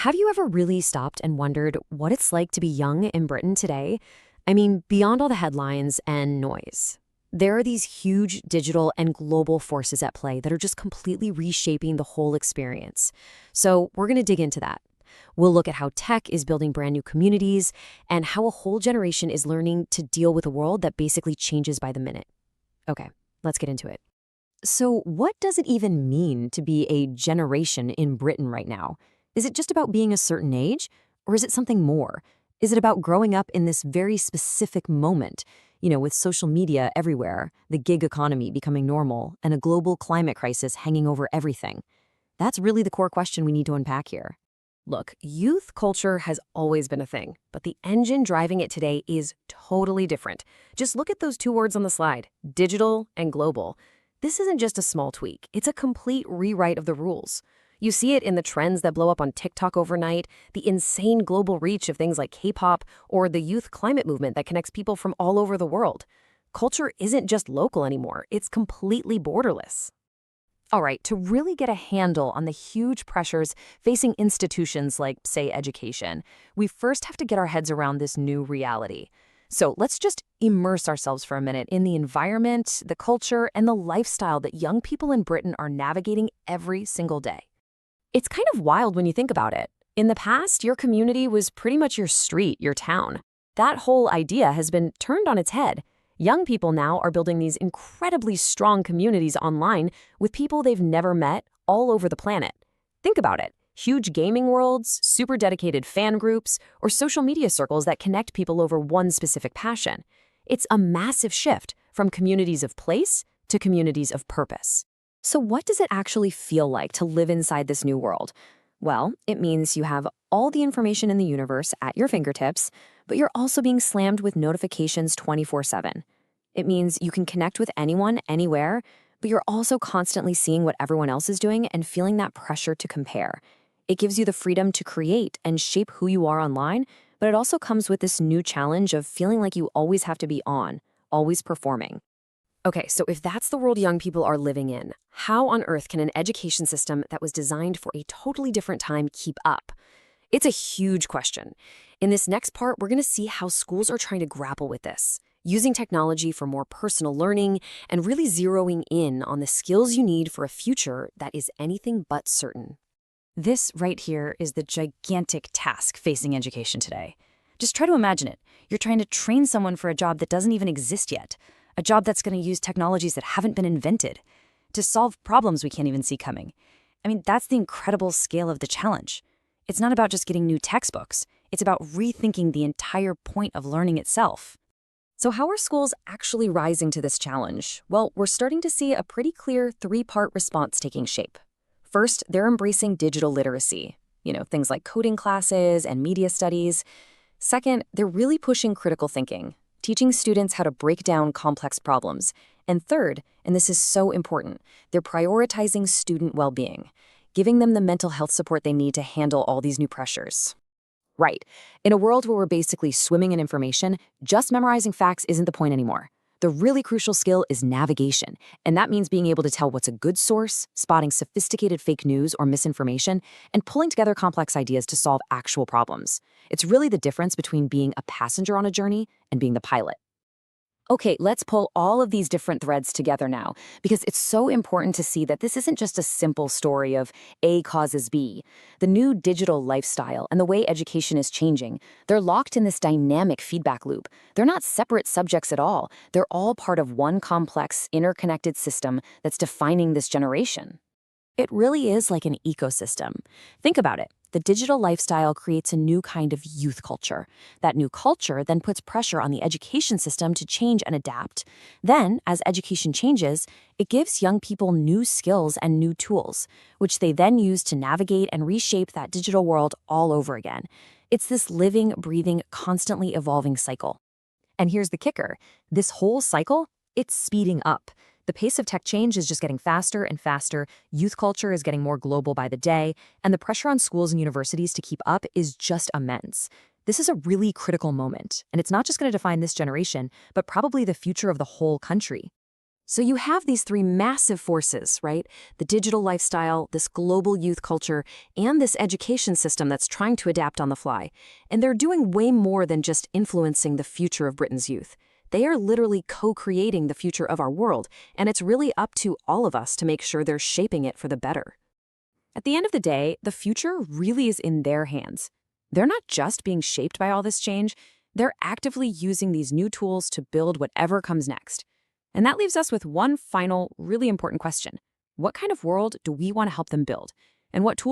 Have you ever really stopped and wondered what it's like to be young in Britain today? I mean, beyond all the headlines and noise. There are these huge digital and global forces at play that are just completely reshaping the whole experience. So we're going to dig into that. We'll look at how tech is building brand new communities and how a whole generation is learning to deal with a world that basically changes by the minute. Okay, let's get into it. So what does it even mean to be a generation in Britain right now? Is it just about being a certain age? Or is it something more? Is it about growing up in this very specific moment, with social media everywhere, the gig economy becoming normal, and a global climate crisis hanging over everything? That's really the core question we need to unpack here. Look, youth culture has always been a thing, but the engine driving it today is totally different. Just look at those two words on the slide, digital and global. This isn't just a small tweak, it's a complete rewrite of the rules. You see it in the trends that blow up on TikTok overnight, the insane global reach of things like K-pop, or the youth climate movement that connects people from all over the world. Culture isn't just local anymore, it's completely borderless. All right, to really get a handle on the huge pressures facing institutions like, say, education, we first have to get our heads around this new reality. So let's just immerse ourselves for a minute in the environment, the culture, and the lifestyle that young people in Britain are navigating every single day. It's kind of wild when you think about it. In the past, your community was pretty much your street, your town. That whole idea has been turned on its head. Young people now are building these incredibly strong communities online with people they've never met all over the planet. Think about it. Huge gaming worlds, super dedicated fan groups, or social media circles that connect people over one specific passion. It's a massive shift from communities of place to communities of purpose. So what does it actually feel like to live inside this new world? Well, it means you have all the information in the universe at your fingertips, but you're also being slammed with notifications 24/7. It means you can connect with anyone, anywhere, but you're also constantly seeing what everyone else is doing and feeling that pressure to compare. It gives you the freedom to create and shape who you are online, but it also comes with this new challenge of feeling like you always have to be on, always performing. Okay, so if that's the world young people are living in, how on earth can an education system that was designed for a totally different time keep up? It's a huge question. In this next part, we're going to see how schools are trying to grapple with this, using technology for more personal learning and really zeroing in on the skills you need for a future that is anything but certain. This right here is the gigantic task facing education today. Just try to imagine it. You're trying to train someone for a job that doesn't even exist yet. A job that's going to use technologies that haven't been invented to solve problems we can't even see coming. I mean, that's the incredible scale of the challenge. It's not about just getting new textbooks. It's about rethinking the entire point of learning itself. So how are schools actually rising to this challenge? Well, we're starting to see a pretty clear three-part response taking shape. First, they're embracing digital literacy, things like coding classes and media studies. Second, they're really pushing critical thinking, teaching students how to break down complex problems. And third, and this is so important, they're prioritizing student well-being, giving them the mental health support they need to handle all these new pressures. Right. In a world where we're basically swimming in information, just memorizing facts isn't the point anymore. The really crucial skill is navigation, and that means being able to tell what's a good source, spotting sophisticated fake news or misinformation, and pulling together complex ideas to solve actual problems. It's really the difference between being a passenger on a journey and being the pilot. Okay, let's pull all of these different threads together now, because it's so important to see that this isn't just a simple story of A causes B. The new digital lifestyle and the way education is changing, they're locked in this dynamic feedback loop. They're not separate subjects at all. They're all part of one complex, interconnected system that's defining this generation. It really is like an ecosystem. Think about it. The digital lifestyle creates a new kind of youth culture. That new culture then puts pressure on the education system to change and adapt. Then, as education changes, it gives young people new skills and new tools, which they then use to navigate and reshape that digital world all over again. It's this living, breathing, constantly evolving cycle. And here's the kicker. This whole cycle, it's speeding up. The pace of tech change is just getting faster and faster, youth culture is getting more global by the day, and the pressure on schools and universities to keep up is just immense. This is a really critical moment, and it's not just going to define this generation, but probably the future of the whole country. So you have these three massive forces, right? The digital lifestyle, this global youth culture, and this education system that's trying to adapt on the fly. And they're doing way more than just influencing the future of Britain's youth. They are literally co-creating the future of our world, and it's really up to all of us to make sure they're shaping it for the better. At the end of the day, the future really is in their hands. They're not just being shaped by all this change, they're actively using these new tools to build whatever comes next. And that leaves us with one final, really important question. What kind of world do we want to help them build? And what tools